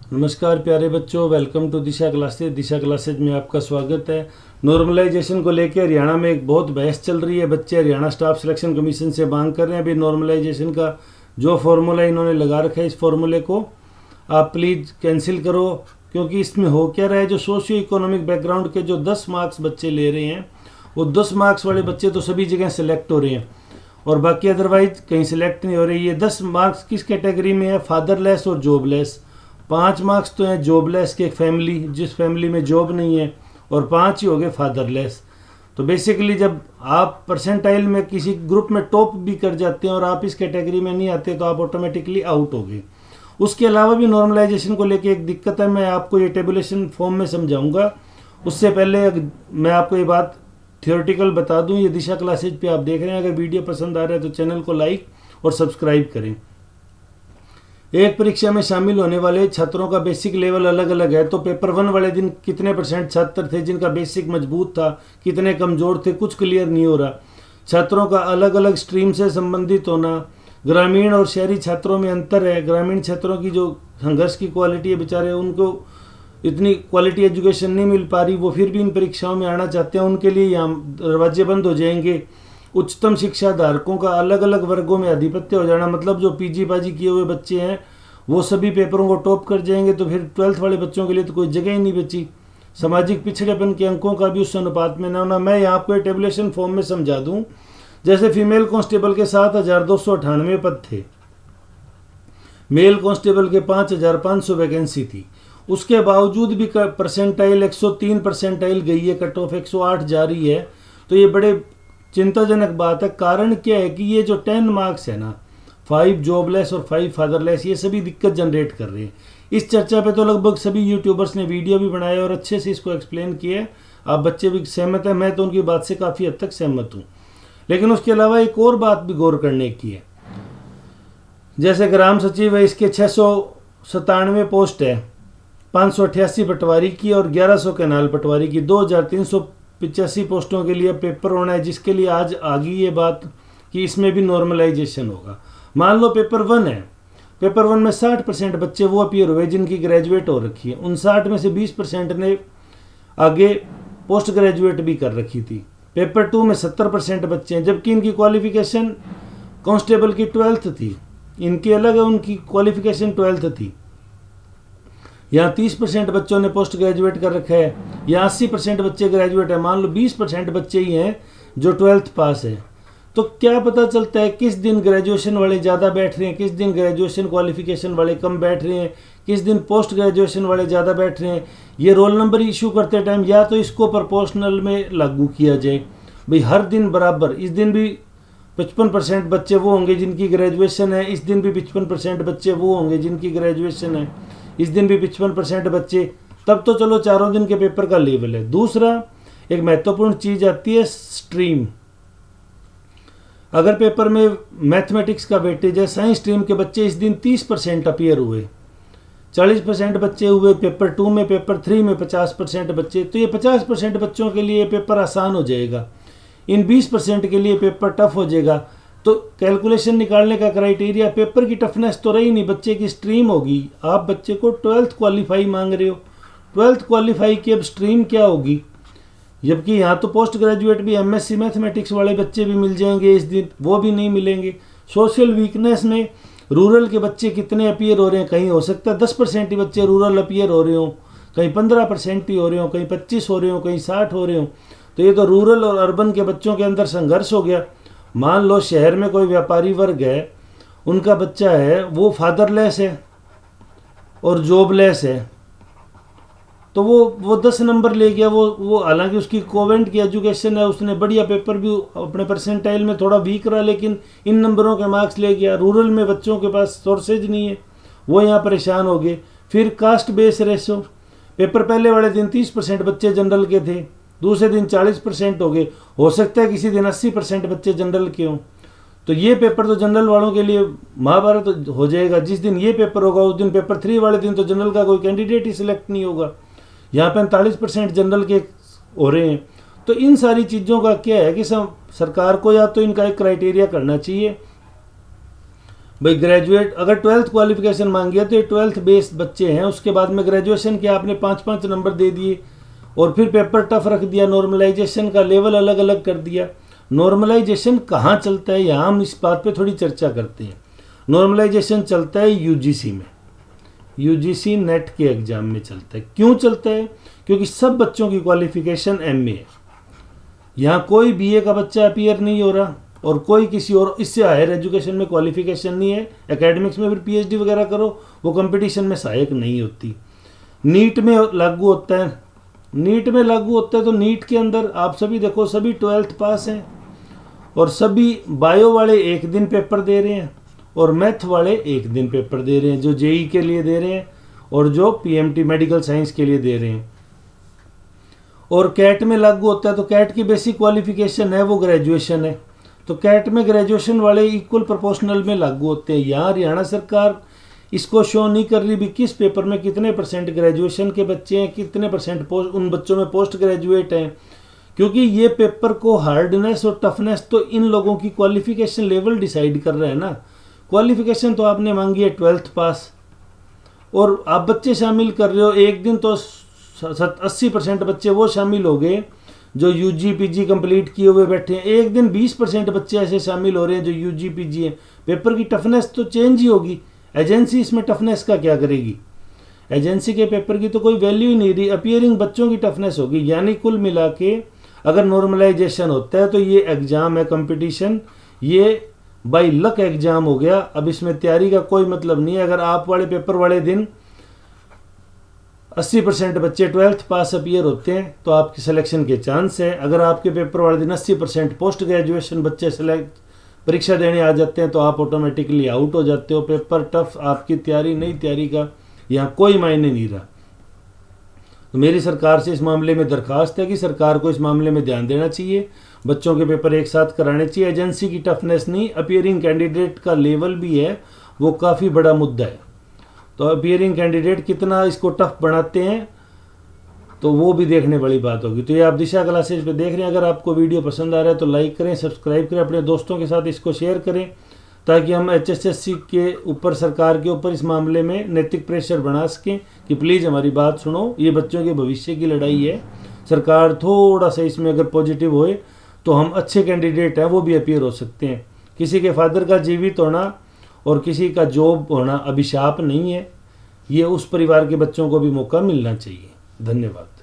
नमस्कार प्यारे बच्चों, welcome to Disha classes. Disha classes में आपका स्वागत है। नॉर्मलाइजेशन को लेकर हरियाणा में एक बहुत बहस चल रही है। बच्चे हरियाणा स्टाफ सिलेक्शन कमीशन से मांग कर रहे हैं, अभी नॉर्मलाइजेशन का जो फॉर्मूला इन्होंने लगा रखा है, इस फॉर्मूले को आप प्लीज़ कैंसिल करो, क्योंकि इसमें हो क्या रहा है, जो सोशियो इकोनॉमिक बैकग्राउंड के जो 10 मार्क्स बच्चे ले रहे हैं, वो 10 मार्क्स वाले बच्चे तो सभी जगह सेलेक्ट हो रहे हैं और बाकी अदरवाइज कहीं सेलेक्ट नहीं हो रही है। 10 मार्क्स किस कैटेगरी में है? फादरलेस और जॉबलेस। 5 मार्क्स तो हैं जॉबलेस के, एक फैमिली जिस फैमिली में जॉब नहीं है, और 5 ही हो गए फादरलेस। तो बेसिकली जब आप परसेंटाइल में किसी ग्रुप में टॉप भी कर जाते हैं और आप इस कैटेगरी में नहीं आते तो आप ऑटोमेटिकली आउट हो गए। उसके अलावा भी नॉर्मलाइजेशन को लेके एक दिक्कत है, मैं आपको ये टेबुलेशन फॉर्म में समझाऊंगा। उससे पहले मैं आपको ये बात थियोरेटिकल बता दूं, ये दिशा क्लासेज पे आप देख रहे हैं। अगर वीडियो पसंद आ रहा है तो चैनल को लाइक और सब्सक्राइब करें। एक परीक्षा में शामिल होने वाले छात्रों का बेसिक लेवल अलग अलग है। तो पेपर 1 वाले दिन कितने % छात्र थे जिनका बेसिक मजबूत था, कितने कमज़ोर थे, कुछ क्लियर नहीं हो रहा। छात्रों का अलग अलग स्ट्रीम से संबंधित होना, ग्रामीण और शहरी छात्रों में अंतर है। ग्रामीण छात्रों की जो संघर्ष की क्वालिटी है, बेचारे उनको इतनी क्वालिटी एजुकेशन नहीं मिल पा रही, वो फिर भी इन परीक्षाओं में आना चाहते हैं, उनके लिए यहाँ दरवाजे बंद हो जाएंगे। उच्चतम शिक्षा धारकों का अलग अलग वर्गों में आधिपत्य हो जाना, मतलब जो पीजी बाजी किए हुए बच्चे हैं वो सभी पेपरों को टॉप कर जाएंगे, तो फिर 12th वाले बच्चों के लिए तो कोई जगह ही नहीं बची। सामाजिक पिछड़ेपन के अंकों का भी उस अनुपात में ना होना। मैं यहाँ आपको टेबुलेशन फॉर्म में समझा दूँ। जैसे फीमेल कांस्टेबल के 7,298 पद थे, मेल कांस्टेबल के 5,500 वैकेंसी थी, उसके बावजूद भी परसेंटाइल 103 परसेंटाइल गई है, कट ऑफ 108 जा रही है। तो ये बड़े चिंताजनक बात है। कारण क्या है कि ये जो 10 मार्क्स है ना, 5 जॉबलेस और 5 फादरलेस, ये सभी दिक्कत जनरेट कर रहे हैं। इस चर्चा पे तो लगभग सभी यूट्यूबर्स ने वीडियो भी बनाए और अच्छे से इसको एक्सप्लेन किए। आप बच्चे भी सहमत हैं, मैं तो उनकी बात से काफ़ी हद तक सहमत हूँ। लेकिन उसके अलावा एक और बात भी गौर करने की है। जैसे ग्राम सचिव है, इसके 697 पोस्ट है, 588 पटवारी की और 1100 कैनाल पटवारी की, 2385 पोस्टों के लिए पेपर होना है, जिसके लिए आज आ गई ये बात कि इसमें भी नॉर्मलाइजेशन होगा। मान लो पेपर 1 है, पेपर 1 में 60% बच्चे वो अपीयर हुए जिनकी ग्रेजुएट हो रखी है। उन 60 में से 20% ने आगे पोस्ट ग्रेजुएट भी कर रखी थी। पेपर 2 में 70% बच्चे हैं, जबकि इनकी क्वालिफिकेशन कांस्टेबल की 12th थी, इनकी अलग है, उनकी क्वालिफिकेशन 12th थी। यहाँ 30% बच्चों ने पोस्ट ग्रेजुएट कर रखा है, यहाँ 80% बच्चे ग्रेजुएट है। मान लो 20% बच्चे ही हैं जो 12th पास है। तो क्या पता चलता है किस दिन ग्रेजुएशन वाले ज़्यादा बैठ रहे हैं, किस दिन ग्रेजुएशन क्वालिफिकेशन वाले कम बैठ रहे हैं, किस दिन पोस्ट ग्रेजुएशन वाले ज़्यादा बैठ रहे हैं। ये रोल नंबर इशू करते टाइम या तो इसको प्रोपोर्शनल में लागू किया जाए, भाई हर दिन बराबर। इस दिन भी 55% बच्चे वो होंगे जिनकी ग्रेजुएशन है, इस दिन भी 55% बच्चे वो होंगे जिनकी ग्रेजुएशन है, इस दिन भी 55% बच्चे, तब तो चलो चारों दिन के पेपर का लेवल है। दूसरा एक महत्वपूर्ण चीज़ आती है स्ट्रीम। अगर पेपर में मैथमेटिक्स का वेटेज है, साइंस स्ट्रीम के बच्चे इस दिन 30% अपीयर हुए, 40% बच्चे हुए पेपर 2 में, पेपर 3 में 50% बच्चे, तो ये 50% बच्चों के लिए पेपर आसान हो जाएगा, इन 20% के लिए पेपर टफ हो जाएगा। तो कैलकुलेशन निकालने का क्राइटेरिया पेपर की टफनेस तो रही नहीं, बच्चे की स्ट्रीम होगी। आप बच्चे को 12th क्वालिफाई मांग रहे हो, 12th क्वालिफाई की अब स्ट्रीम क्या होगी? जबकि यहाँ तो पोस्ट ग्रेजुएट भी MSc मैथमेटिक्स वाले बच्चे भी मिल जाएंगे, इस दिन वो भी नहीं मिलेंगे। सोशल वीकनेस में रूरल के बच्चे कितने अपीयर हो रहे हैं? कहीं हो सकता है 10% ही बच्चे रूरल अपीयर हो रहे हो, कहीं 15% ही हो रहे हो, कहीं 25 हो रहे हो, कहीं 60 हो रहे हो। तो ये तो रूरल और अर्बन के बच्चों के अंदर संघर्ष हो गया। मान लो शहर में कोई व्यापारी वर्ग है, उनका बच्चा है वो फादरलेस है और जॉबलेस है, तो वो 10 नंबर ले गया। वो हालांकि उसकी कॉन्वेंट की एजुकेशन है, उसने बढ़िया पेपर भी अपने परसेंटाइल में थोड़ा वीक रहा, लेकिन इन नंबरों के मार्क्स ले गया। रूरल में बच्चों के पास सोर्सेज नहीं है, वो यहाँ परेशान हो गए। फिर कास्ट बेस रेशो, पेपर पहले वाले दिन 30% बच्चे जनरल के थे, दूसरे दिन 40% हो गए, हो सकता है किसी दिन 80% बच्चे जनरल के हों। तो ये पेपर तो जनरल वालों के लिए महाभारत हो जाएगा। जिस दिन ये पेपर होगा उस दिन पेपर 3 वाले दिन तो जनरल का कोई कैंडिडेट ही सिलेक्ट नहीं होगा। यहाँ 45% जनरल के हो रहे हैं। तो इन सारी चीज़ों का क्या है कि सरकार को या तो इनका एक क्राइटेरिया करना चाहिए, भाई ग्रेजुएट अगर 12th क्वालिफिकेशन मांगी है तो ये 12th बेस्ड बच्चे हैं, उसके बाद में ग्रेजुएशन के आपने 5-5 नंबर दे दिए और फिर पेपर टफ रख दिया, नॉर्मलाइजेशन का लेवल अलग अलग कर दिया। नॉर्मलाइजेशन कहाँ चलता है, यहाँ हम इस बात पे थोड़ी चर्चा करते हैं। नॉर्मलाइजेशन चलता है यूजीसी में, यूजीसी नेट के एग्जाम में चलता है। क्यों चलता है? क्योंकि सब बच्चों की क्वालिफिकेशन एमए है। यहाँ कोई बीए का बच्चा अपीयर नहीं हो रहा और कोई किसी और इससे हायर एजुकेशन में क्वालिफिकेशन नहीं है। एकेडमिक्स में फिर पीएचडी वगैरह करो, वो कंपटीशन में सहायक नहीं होती। नीट में लागू होता है, नीट में लागू होता है तो नीट के अंदर आप सभी देखो, सभी 12th पास हैं और सभी बायो वाले एक दिन पेपर दे रहे हैं और मैथ वाले एक दिन पेपर दे रहे हैं, जो जेई के लिए दे रहे हैं और जो पीएमटी मेडिकल साइंस के लिए दे रहे हैं। और कैट में लागू होता है तो कैट की बेसिक क्वालिफिकेशन है वो ग्रेजुएशन है, तो कैट में ग्रेजुएशन वाले इक्वल प्रोपोर्शनल में लागू होते हैं। यहाँ हरियाणा सरकार इसको शो नहीं कर रही भी किस पेपर में कितने % ग्रेजुएशन के बच्चे हैं, कितने % उन बच्चों में पोस्ट ग्रेजुएट हैं, क्योंकि ये पेपर को हार्डनेस और टफनेस तो इन लोगों की क्वालिफिकेशन लेवल डिसाइड कर रहे हैं ना। क्वालिफिकेशन तो आपने मांगी है 12th पास और आप बच्चे शामिल कर रहे हो, एक दिन तो 80% बच्चे वो शामिल हो गए जो यूजी पीजी कंप्लीट किए हुए बैठे हैं, एक दिन 20% बच्चे ऐसे शामिल हो रहे हैं जो यूजी पीजी हैं। पेपर की टफनेस तो चेंज ही होगी। एजेंसी इसमें टफनेस का क्या करेगी? एजेंसी के पेपर की तो कोई वैल्यू ही नहीं रही, अपीयरिंग बच्चों की टफनेस होगी। यानी कुल मिला के अगर नॉर्मलाइजेशन होता है तो ये एग्जाम है कंपटीशन, ये बाई लक एग्जाम हो गया। अब इसमें तैयारी का कोई मतलब नहीं है। अगर आप वाले पेपर वाले दिन 80% बच्चे 12th पास अपीयर होते हैं तो आपकी सिलेक्शन के चांस है। अगर आपके पेपर वाले दिन 80% पोस्ट ग्रेजुएशन बच्चे परीक्षा देने आ जाते हैं तो आप ऑटोमेटिकली आउट हो जाते हो। पेपर टफ, आपकी तैयारी नहीं तैयारी का यहाँ कोई मायने नहीं रहा। तो मेरी सरकार से इस मामले में दरखास्त है कि सरकार को इस मामले में ध्यान देना चाहिए, बच्चों के पेपर एक साथ कराने चाहिए। एजेंसी की टफनेस नहीं, अपीयरिंग कैंडिडेट का लेवल भी है वो काफ़ी बड़ा मुद्दा है। तो अपीयरिंग कैंडिडेट कितना इसको टफ बनाते हैं तो वो भी देखने वाली बात होगी। तो ये आप दिशा क्लासेज पे देख रहे हैं। अगर आपको वीडियो पसंद आ रहा है तो लाइक करें, सब्सक्राइब करें, अपने दोस्तों के साथ इसको शेयर करें ताकि हम HSSC के ऊपर, सरकार के ऊपर इस मामले में नैतिक प्रेशर बना सकें कि प्लीज़ हमारी बात सुनो। ये बच्चों के भविष्य की लड़ाई है। सरकार थोड़ा सा इसमें अगर पॉजिटिव होए तो हम अच्छे कैंडिडेट हैं वो भी अपीयर हो सकते हैं। किसी के फादर का जीवित होना और किसी का जॉब होना अभिशाप नहीं है, ये उस परिवार के बच्चों को भी मौका मिलना चाहिए। धन्यवाद।